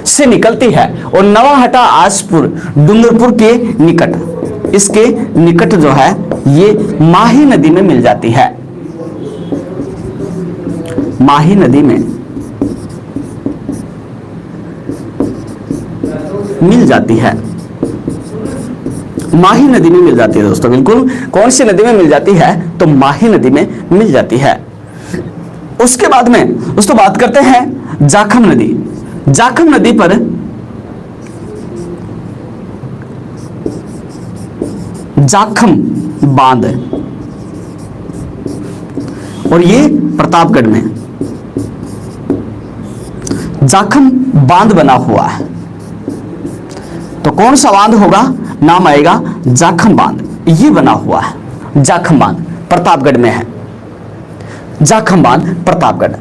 Speaker 1: से निकलती है और नवाहटा आसपुर डूंगरपुर के निकट, इसके निकट जो है ये माही नदी में मिल जाती है, माही नदी में मिल जाती है, माही नदी में मिल जाती है दोस्तों। बिल्कुल कौन सी नदी में मिल जाती है, तो माही नदी में मिल जाती है। उसके बाद में दोस्तों बात करते हैं जाखम नदी। जाखम नदी पर जाखम बांध, और ये प्रतापगढ़ में जाखम बांध बना हुआ है। तो कौन सा बांध होगा, नाम आएगा जाखम बांध, ये बना हुआ है जाखम बांध, प्रतापगढ़ में है जाखम बांध प्रतापगढ़।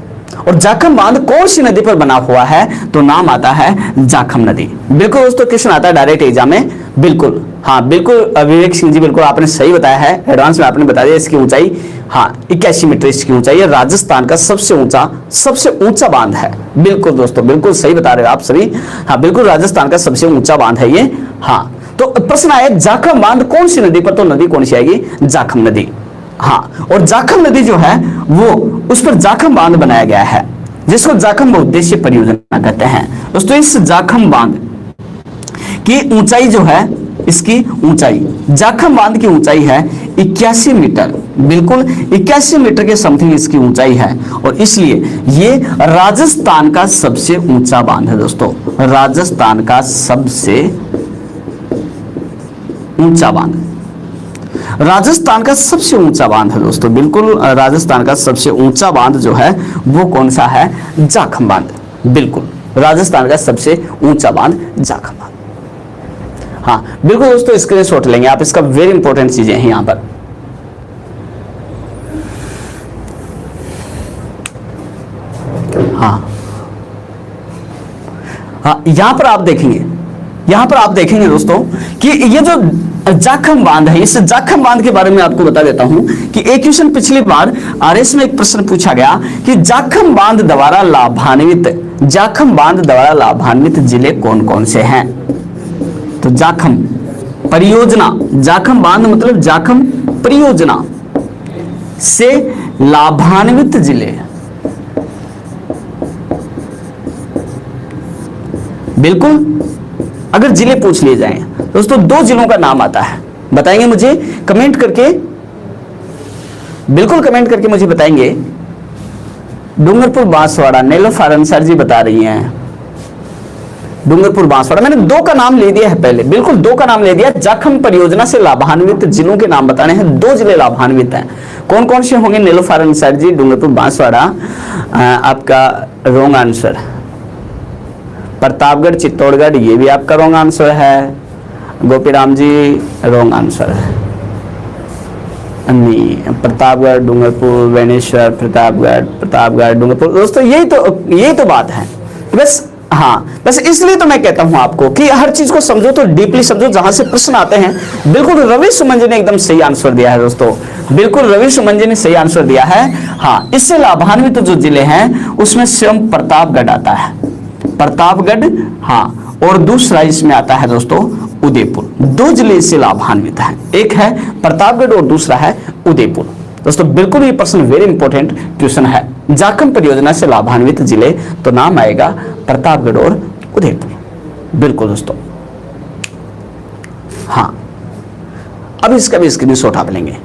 Speaker 1: और जाखम बांध कौन सी नदी पर बना हुआ है, तो नाम आता है जाखम नदी। बिल्कुल दोस्तों क्वेश्चन आता है डायरेक्ट एग्जाम में, बिल्कुल हाँ बिल्कुल विवेक सिंह जी बिल्कुल आपने सही बताया है, एडवांस में आपने बता दिया। इसकी ऊंचाई हाँ 81 मीटर इसकी ऊंचाई है, राजस्थान का सबसे ऊंचा बांध है। बिल्कुल दोस्तों बिल्कुल सही बता रहे हो आप सभी, हाँ बिल्कुल राजस्थान का सबसे ऊंचा बांध है ये। हाँ तो प्रश्न आया जाखम बांध कौन सी नदी पर, तो नदी कौन सी आएगी, जाखम नदी। हाँ और जाखम नदी जो है वो उस पर जाखम बांध बनाया गया है, जिसको जाखम बहुउद्देशीय परियोजना कहते हैं। दोस्तों इस जाखम बांध की ऊंचाई जो है, इसकी ऊंचाई जाखम बांध की ऊंचाई है 81 मीटर, बिल्कुल 81 मीटर के समथिंग इसकी ऊंचाई है। और इसलिए ये राजस्थान का सबसे ऊंचा बांध है दोस्तों, राजस्थान का सबसे ऊंचा बांध, राजस्थान का सबसे ऊंचा बांध है दोस्तों। बिल्कुल राजस्थान का सबसे ऊंचा बांध जो है वो कौन सा है, जाखम बांध। बिल्कुल राजस्थान का सबसे ऊंचा बांध जाखम बांध। हाँ बिल्कुल दोस्तों स्क्रीनशॉट लेंगे आप, इसका वेरी इंपॉर्टेंट चीजें हैं यहां पर। हाँ हाँ यहां पर आप देखेंगे, यहां पर आप देखेंगे दोस्तों कि ये जो जाखम बांध है, इस जाखम बांध के बारे में आपको बता देता हूं कि एक क्वेश्चन पिछली बार आरएस में एक प्रश्न पूछा गया कि जाखम बांध द्वारा लाभान्वित, जाखम बांध द्वारा लाभान्वित जिले कौन कौन से हैं। तो जाखम परियोजना, जाखम बांध मतलब जाखम परियोजना से लाभान्वित जिले, बिल्कुल अगर जिले पूछ लिए जाएं दोस्तों, 2 जिलों का नाम आता है, बताएंगे मुझे कमेंट करके, बिल्कुल कमेंट करके मुझे बताएंगे। डूंगरपुर बांसवाड़ा, नीलोफर अंसार जी बता रही हैं डूंगरपुर बांसवाड़ा। मैंने 2 का नाम ले दिया है पहले, बिल्कुल 2 का नाम ले दिया। जाखम परियोजना से लाभान्वित जिलों के नाम बताने हैं, 2 जिले लाभान्वित हैं। कौन कौन से होंगे? नीलोफर अंसार जी, डूंगरपुर बांसवाड़ा, आपका रॉन्ग आंसर। प्रतापगढ़ चित्तौड़गढ़, ये भी आपका रॉन्ग आंसर है। गोपीराम जी रॉन्ग आंसर है, नहीं। प्रतापगढ़, डूंगरपुर, बेनेश्वर, प्रतापगढ़ डूंगरपुर। दोस्तों यही तो बात है बस। हाँ, बस इसलिए तो मैं कहता हूं आपको कि हर चीज को समझो तो डीपली समझो, जहां से प्रश्न आते हैं। बिल्कुल रवि सुमन जी ने एकदम सही आंसर दिया है दोस्तों, बिल्कुल रवि सुमन जी ने सही आंसर दिया है। हाँ, इससे लाभान्वित जो जिले हैं उसमें स्वयं प्रतापगढ़ आता है, प्रतापगढ़। हाँ, और दूसरा इसमें आता है दोस्तों उदयपुर। 2 जिले इससे लाभान्वित हैं, एक है प्रतापगढ़ और दूसरा है उदयपुर। दोस्तों बिल्कुल ये प्रश्न वेरी इंपॉर्टेंट क्वेश्चन है। जाखम परियोजना से लाभान्वित जिले, तो नाम आएगा प्रतापगढ़ और उदयपुर। बिल्कुल दोस्तों। हाँ, अब इसका भी स्क्रीनशॉट आप लेंगे।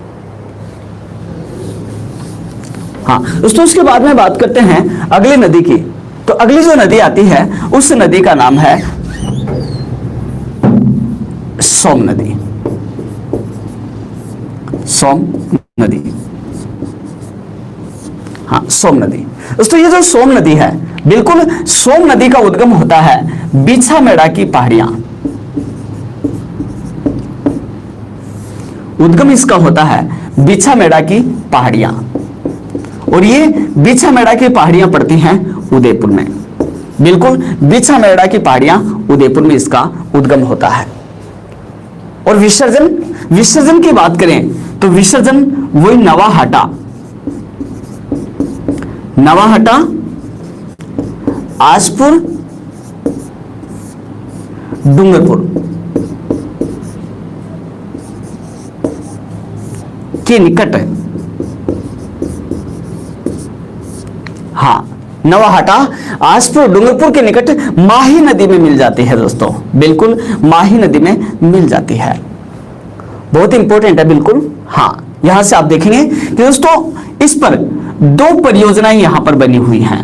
Speaker 1: हाँ दोस्तों, उसके बाद में बात करते हैं अगली नदी की। तो अगली जो नदी आती है उस नदी का नाम है सोम नदी। सोम नदी, हाँ सोम नदी। दोस्तों ये जो सोम नदी है, बिल्कुल सोम नदी का उद्गम होता है बिछामेड़ा की पहाड़ियां। उद्गम इसका होता है बिछामेड़ा की पहाड़ियां, और ये बिछामेड़ा की पहाड़ियां पड़ती हैं उदयपुर में। बिल्कुल बिछामेड़ा की पहाड़ियां उदयपुर में इसका उद्गम होता है। और विसर्जन की बात करें तो विसर्जन वही नवाहाटा, आसपुर, डूंगरपुर के निकट। हाँ, नवाहाटा, आसपुर, डूंगरपुर के निकट माही नदी में मिल जाती है दोस्तों। बिल्कुल माही नदी में मिल जाती है, बहुत इंपॉर्टेंट है। बिल्कुल हाँ, यहां से आप देखेंगे कि दोस्तों इस पर 2 परियोजनाएं यहां पर बनी हुई हैं।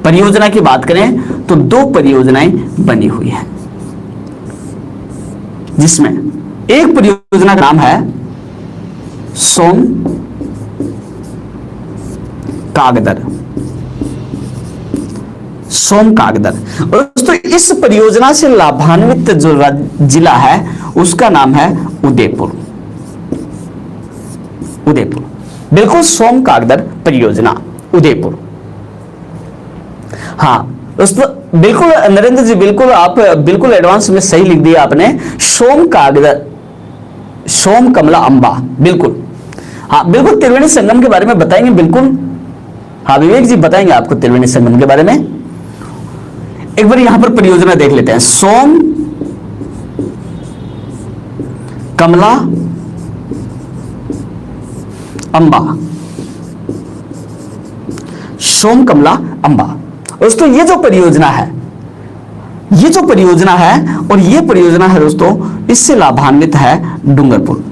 Speaker 1: परियोजना की बात करें तो 2 परियोजनाएं बनी हुई हैं, जिसमें एक परियोजना का नाम है सोम कागदर। सोम कागदर। और दोस्तों इस परियोजना से लाभान्वित जो जिला है उसका नाम है उदयपुर। उदयपुर, बिल्कुल सोम कागदर परियोजना उदयपुर। हाँ दोस्तों बिल्कुल नरेंद्र जी, बिल्कुल आप बिल्कुल एडवांस में सही लिख दिया आपने। सोम कागदर, सोम कमला अंबा। बिल्कुल हाँ, बिल्कुल त्रिवेणी संगम के बारे में बताएंगे। बिल्कुल हाँ, विवेक जी बताएंगे आपको त्रिवेणी संगम के बारे में। एक बार यहां पर परियोजना देख लेते हैं। सोम कमला अंबा, सोम कमला अंबा। दोस्तों ये जो परियोजना है, और ये परियोजना है दोस्तों, इससे लाभान्वित है डूंगरपुर।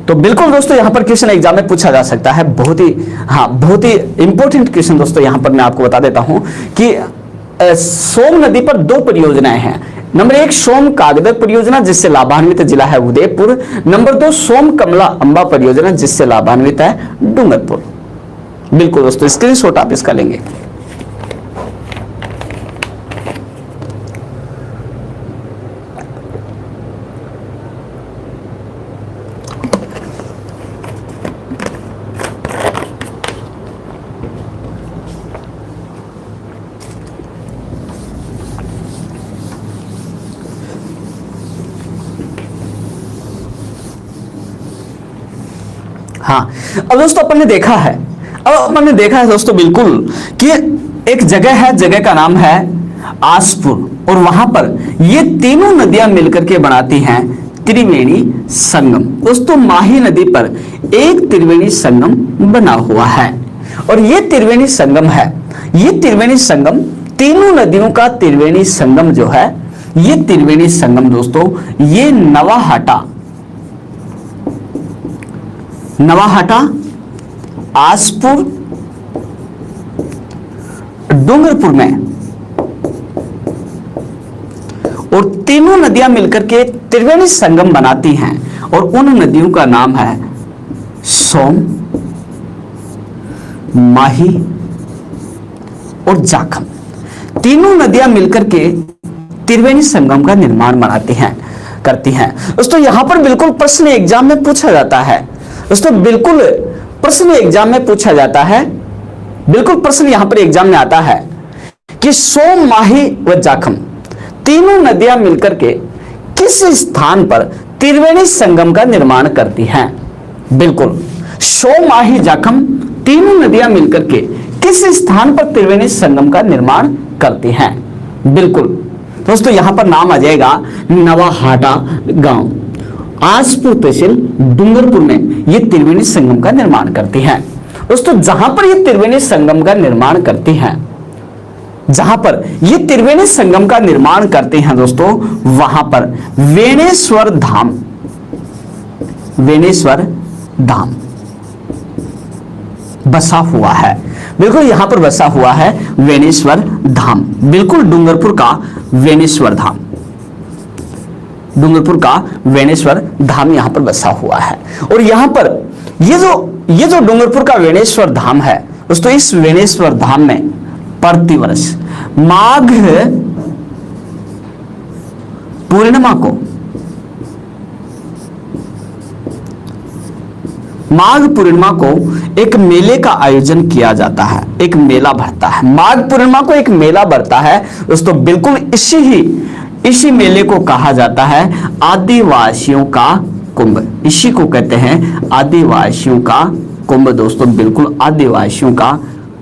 Speaker 1: तो बिल्कुल दोस्तों यहां पर क्वेश्चन एग्जाम में पूछा जा सकता है, बहुत ही इंपॉर्टेंट क्वेश्चन दोस्तों। यहां पर मैं आपको बता देता हूं कि सोम नदी पर 2 परियोजनाएं हैं। नंबर 1 सोम कागदर परियोजना, जिससे लाभान्वित जिला है उदयपुर। नंबर 2 सोम कमला अंबा परियोजना, जिससे लाभान्वित है डूंगरपुर। बिल्कुल दोस्तों, स्क्रीनशॉट आप इसका लेंगे। हाँ, अब दोस्तों अपन ने देखा है दोस्तों बिल्कुल कि एक जगह है, जगह का नाम है आसपुर, और वहां पर ये तीनों नदियां मिलकर के बनाती हैं त्रिवेणी संगम। दोस्तों माही नदी पर एक त्रिवेणी संगम बना हुआ है, और ये त्रिवेणी संगम है, ये त्रिवेणी संगम, तीनों नदियों का त्रिवेणी संगम जो है, ये त्रिवेणी संगम दोस्तों, ये नवाहाटा, आसपुर, डूंगरपुर में, और तीनों नदियां मिलकर के त्रिवेणी संगम बनाती हैं, और उन नदियों का नाम है सोम, माही और जाखम। तीनों नदियां मिलकर के त्रिवेणी संगम का निर्माण करती हैं। दोस्तों यहां पर बिल्कुल प्रश्न एग्जाम में पूछा जाता है, दोस्तों बिल्कुल प्रश्न एग्जाम में पूछा जाता है, बिल्कुल प्रश्न यहां पर एग्जाम में आता है कि सोम, माही व जाखम तीनों नदियां मिलकर के किस स्थान पर त्रिवेणी संगम का निर्माण करती हैं। बिल्कुल सोम, माही, जाखम तीनों नदियां मिलकर के किस स्थान पर त्रिवेणी संगम का निर्माण करती हैं। बिल्कुल दोस्तों यहां पर नाम आ जाएगा नवाहाटा गांव, आसपुर तहसील, डूंगरपुर में ये त्रिवेणी संगम का निर्माण करती हैं। दोस्तों जहां पर ये त्रिवेणी संगम का निर्माण करती हैं, जहां पर ये त्रिवेणी संगम का निर्माण करते हैं दोस्तों, वहां पर वेणेश्वर धाम बसा हुआ है। बिल्कुल यहां पर बसा हुआ है वेणेश्वर धाम, बिल्कुल डूंगरपुर का वेणेश्वर धाम, डूंगरपुर का वेणेश्वर धाम यहां पर बसा हुआ है। और यहां पर ये जो डूंगरपुर का वेणेश्वर धाम है दोस्तों, इस वेणेश्वर धाम में प्रतिवर्ष माघ पूर्णिमा को एक मेले का आयोजन किया जाता है, एक मेला भरता है। माघ पूर्णिमा को एक मेला भरता है दोस्तों, बिल्कुल इसी मेले को कहा जाता है आदिवासियों का कुंभ। इसी को कहते हैं आदिवासियों का कुंभ दोस्तों, बिल्कुल आदिवासियों का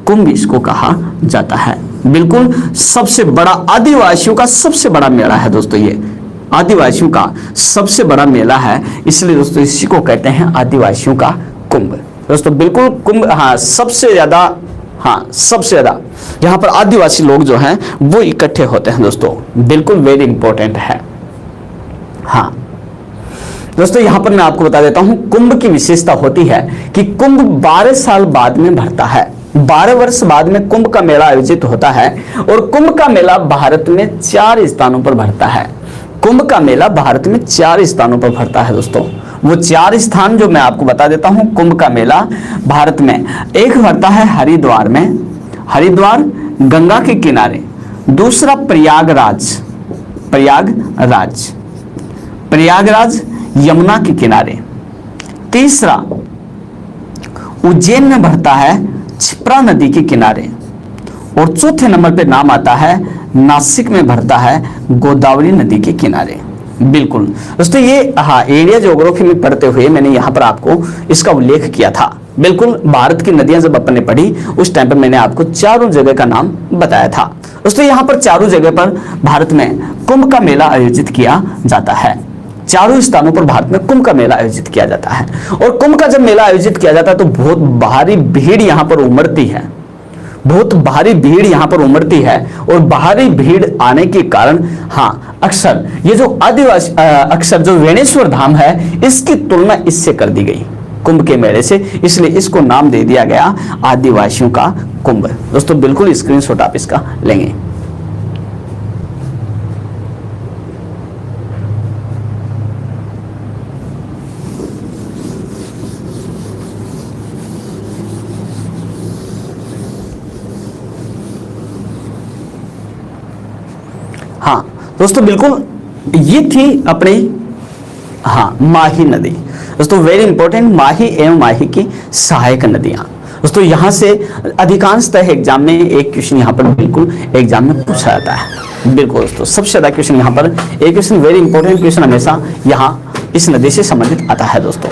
Speaker 1: कुंभ इसको कहा जाता है। बिल्कुल सबसे बड़ा आदिवासियों का सबसे बड़ा मेला है दोस्तों, ये आदिवासियों का सबसे बड़ा मेला है, इसलिए दोस्तों इसी को कहते हैं आदिवासियों का कुंभ। दोस्तों बिल्कुल कुंभ, सबसे ज्यादा यहाँ पर आदिवासी लोग जो हैं वो इकट्ठे होते हैं दोस्तों, बिल्कुल वेरी इंपॉर्टेंट है। दोस्तों यहां पर मैं आपको बता देता हूं, कुंभ की विशेषता होती है कि कुंभ 12 साल बाद में भरता है, 12 वर्ष बाद में कुंभ का मेला आयोजित होता है, और कुंभ का मेला भारत में 4 स्थानों पर भरता है। कुंभ का मेला भारत में 4 स्थानों पर भरता है दोस्तों। वो 4 स्थान जो मैं आपको बता देता हूं, कुंभ का मेला भारत में एक भरता है हरिद्वार में, हरिद्वार गंगा के किनारे, दूसरा प्रयागराज यमुना के किनारे, तीसरा उज्जैन में भरता है क्षिप्रा नदी के किनारे, और चौथे नंबर पे नाम आता है नासिक में भरता है गोदावरी नदी के किनारे। बिल्कुल दोस्तों ये एरिया ज्योग्राफी में पढ़ते हुए मैंने यहाँ पर आपको इसका उल्लेख किया था। बिल्कुल भारत की नदियां जब अपन ने पढ़ी उस टाइम पर मैंने आपको चारों जगह का नाम बताया था। दोस्तों यहाँ पर चारों जगह पर भारत में कुंभ का मेला आयोजित किया जाता है, चारों स्थानों पर भारत में कुंभ का मेला आयोजित किया जाता है। और कुंभ का जब मेला आयोजित किया जाता है तो बहुत भारी भीड़ यहाँ पर उमड़ती है, बहुत भारी भीड़ यहाँ पर उमड़ती है, और भारी भीड़ आने के कारण अक्सर ये जो आदिवासी अक्सर जो वेणेश्वर धाम है इसकी तुलना इससे कर दी गई कुंभ के मेले से, इसलिए इसको नाम दे दिया गया आदिवासियों का कुंभ। दोस्तों बिल्कुल स्क्रीनशॉट आप इसका लेंगे। दोस्तों बिल्कुल ये थी अपनी माही नदी। दोस्तों वेरी इंपॉर्टेंट, माही एवं माही की सहायक नदियां। दोस्तों यहां से अधिकांशतः एग्जाम में एक क्वेश्चन यहां पर बिल्कुल एग्जाम में पूछा जाता है। बिल्कुल दोस्तों सबसे ज्यादा क्वेश्चन यहां पर एक क्वेश्चन, वेरी इंपॉर्टेंट क्वेश्चन हमेशा यहां इस नदी से संबंधित आता है दोस्तों।